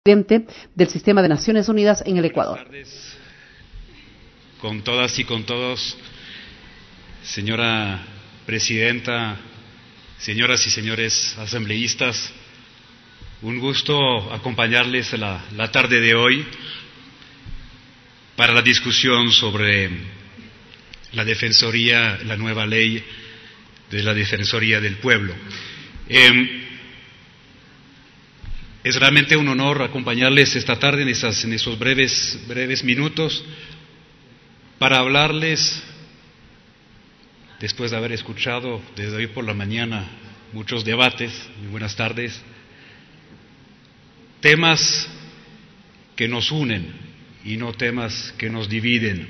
presidente del Sistema de Naciones Unidas en el Ecuador. Buenas tardes con todas y con todos, señora presidenta, señoras y señores asambleístas. Un gusto acompañarles la tarde de hoy para la discusión sobre la Defensoría, la nueva ley de la Defensoría del Pueblo. Es realmente un honor acompañarles esta tarde en esos breves minutos para hablarles, después de haber escuchado desde hoy por la mañana muchos debates, muy buenas tardes, temas que nos unen y no temas que nos dividen.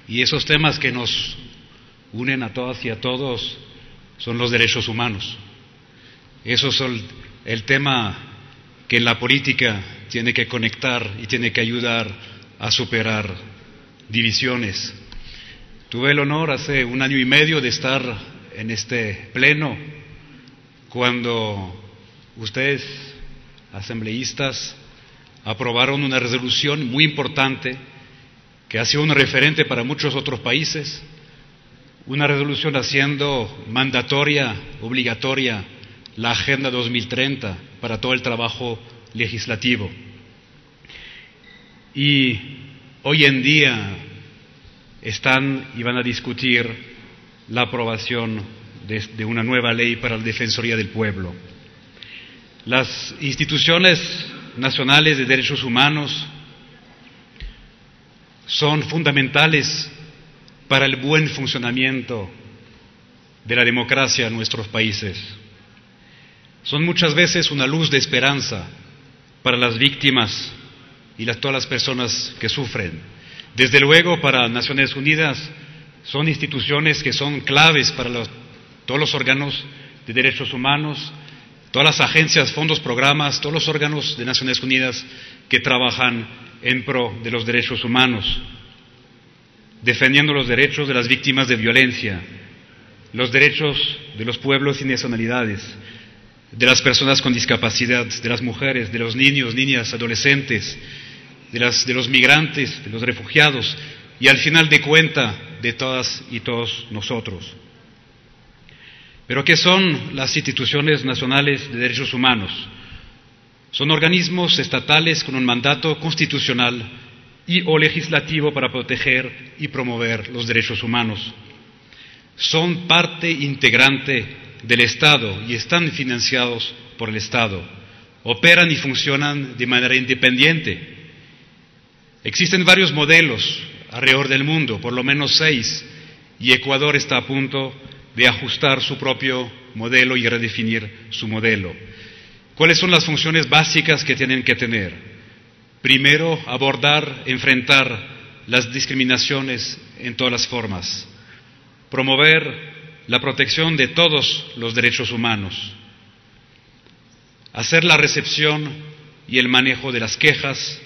Y esos temas que nos unen a todas y a todos son los derechos humanos. Esos son el tema que la política tiene que conectar y tiene que ayudar a superar divisiones. Tuve el honor hace 1 año y medio de estar en este pleno cuando ustedes, asambleístas, aprobaron una resolución muy importante que ha sido un referente para muchos otros países, una resolución haciendo mandatoria, obligatoria, la Agenda 2030 para todo el trabajo legislativo. Y hoy en día están y van a discutir la aprobación de una nueva ley para la Defensoría del Pueblo. Las instituciones nacionales de derechos humanos son fundamentales para el buen funcionamiento de la democracia en nuestros países. Son muchas veces una luz de esperanza para las víctimas y todas las personas que sufren. Desde luego, para Naciones Unidas son instituciones que son claves para todos los órganos de derechos humanos, todas las agencias, fondos, programas, todos los órganos de Naciones Unidas que trabajan en pro de los derechos humanos, defendiendo los derechos de las víctimas de violencia, los derechos de los pueblos y nacionalidades, de las personas con discapacidad, de las mujeres, de los niños, niñas, adolescentes, de los migrantes, de los refugiados y al final de cuenta de todas y todos nosotros. Pero ¿qué son las instituciones nacionales de derechos humanos? Son organismos estatales con un mandato constitucional y o legislativo para proteger y promover los derechos humanos. Son parte integrante del Estado y están financiados por el Estado. Operan y funcionan de manera independiente. Existen varios modelos alrededor del mundo, por lo menos 6, y Ecuador está a punto de ajustar su propio modelo y redefinir su modelo. ¿Cuáles son las funciones básicas que tienen que tener? Primero, abordar, enfrentar las discriminaciones en todas las formas. Promover la protección de todos los derechos humanos. Hacer la recepción y el manejo de las quejas.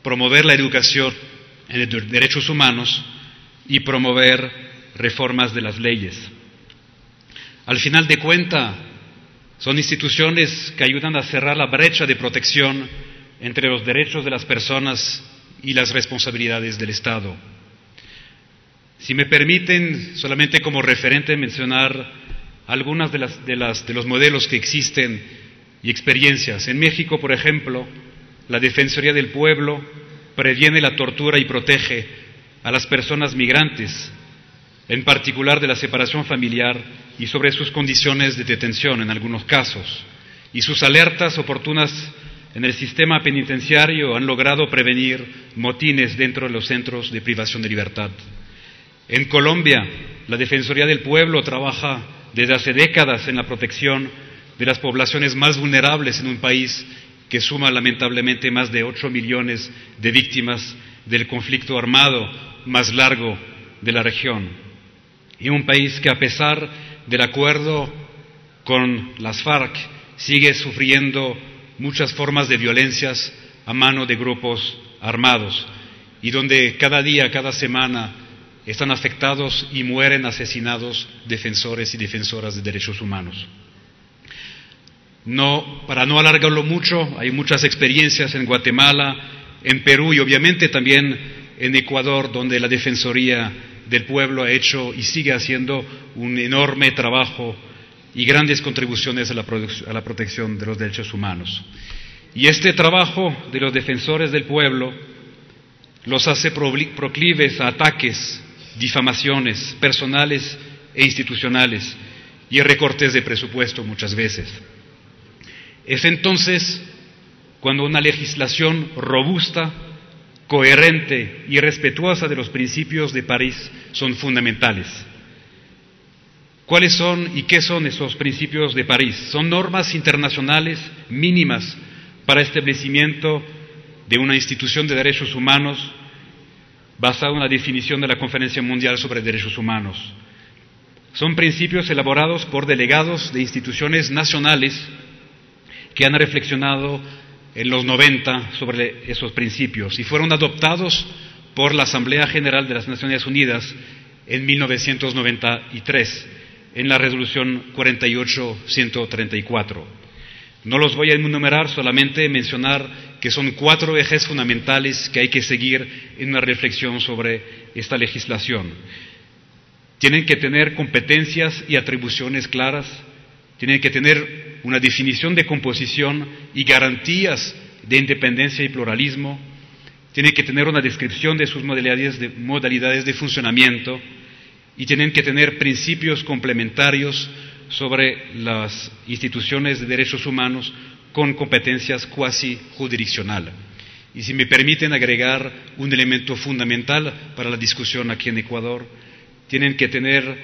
Promover la educación en derechos humanos y promover reformas de las leyes. Al final de cuentas, son instituciones que ayudan a cerrar la brecha de protección entre los derechos de las personas y las responsabilidades del Estado. Si me permiten, solamente como referente mencionar algunas de los modelos que existen y experiencias. En México, por ejemplo, la Defensoría del Pueblo previene la tortura y protege a las personas migrantes, en particular de la separación familiar y sobre sus condiciones de detención en algunos casos. Y sus alertas oportunas en el sistema penitenciario han logrado prevenir motines dentro de los centros de privación de libertad. En Colombia, la Defensoría del Pueblo trabaja desde hace décadas en la protección de las poblaciones más vulnerables en un país que suma lamentablemente más de 8 millones de víctimas del conflicto armado más largo de la región. Y un país que, a pesar del acuerdo con las FARC, sigue sufriendo muchas formas de violencias a mano de grupos armados y donde cada día, cada semana están afectados y mueren asesinados defensores y defensoras de derechos humanos. Para no alargarlo mucho, hay muchas experiencias en Guatemala, en Perú y obviamente también en Ecuador, donde la Defensoría del Pueblo ha hecho y sigue haciendo un enorme trabajo y grandes contribuciones a la protección de los derechos humanos. Y este trabajo de los defensores del pueblo los hace proclives a ataques, difamaciones personales e institucionales y recortes de presupuesto muchas veces. Es entonces cuando una legislación robusta, coherente y respetuosa de los principios de París son fundamentales. ¿Cuáles son y qué son esos principios de París? Son normas internacionales mínimas para establecimiento de una institución de derechos humanos basada en la definición de la Conferencia Mundial sobre Derechos Humanos. Son principios elaborados por delegados de instituciones nacionales que han reflexionado en los 90 sobre esos principios y fueron adoptados por la Asamblea General de las Naciones Unidas en 1993 en la resolución 48-134. No los voy a enumerar, solamente mencionar que son 4 ejes fundamentales que hay que seguir en una reflexión sobre esta legislación. Tienen que tener competencias y atribuciones claras, tienen que tener una definición de composición y garantías de independencia y pluralismo, tienen que tener una descripción de sus modalidades de funcionamiento y tienen que tener principios complementarios sobre las instituciones de derechos humanos con competencias cuasi jurisdiccional. Y si me permiten agregar un elemento fundamental para la discusión aquí en Ecuador, tienen que tener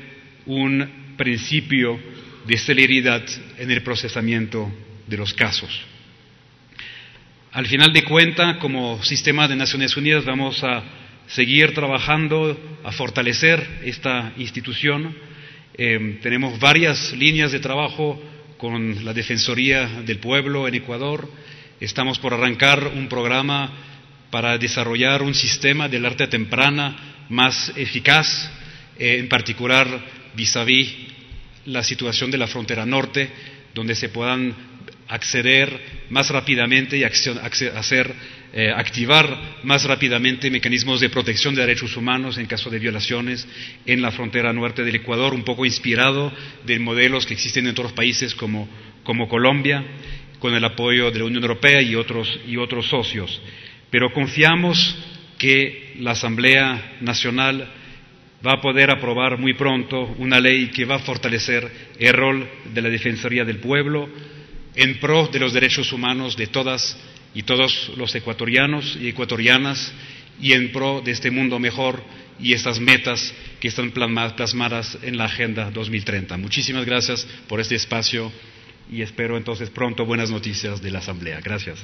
un principio de celeridad en el procesamiento de los casos. Al final de cuentas, como sistema de Naciones Unidas vamos a seguir trabajando a fortalecer esta institución. Tenemos varias líneas de trabajo con la Defensoría del Pueblo en Ecuador. Estamos por arrancar un programa para desarrollar un sistema de alerta temprana más eficaz, en particular vis-à-vis la situación de la frontera norte, donde se puedan acceder más rápidamente y activar más rápidamente mecanismos de protección de derechos humanos en caso de violaciones en la frontera norte del Ecuador, un poco inspirado de modelos que existen en otros países como Colombia, con el apoyo de la Unión Europea y otros socios. Pero confiamos que la Asamblea Nacional va a poder aprobar muy pronto una ley que va a fortalecer el rol de la Defensoría del Pueblo en pro de los derechos humanos de todas y todos los ecuatorianos y ecuatorianas y en pro de este mundo mejor y estas metas que están plasmadas en la Agenda 2030. Muchísimas gracias por este espacio y espero entonces pronto buenas noticias de la Asamblea. Gracias.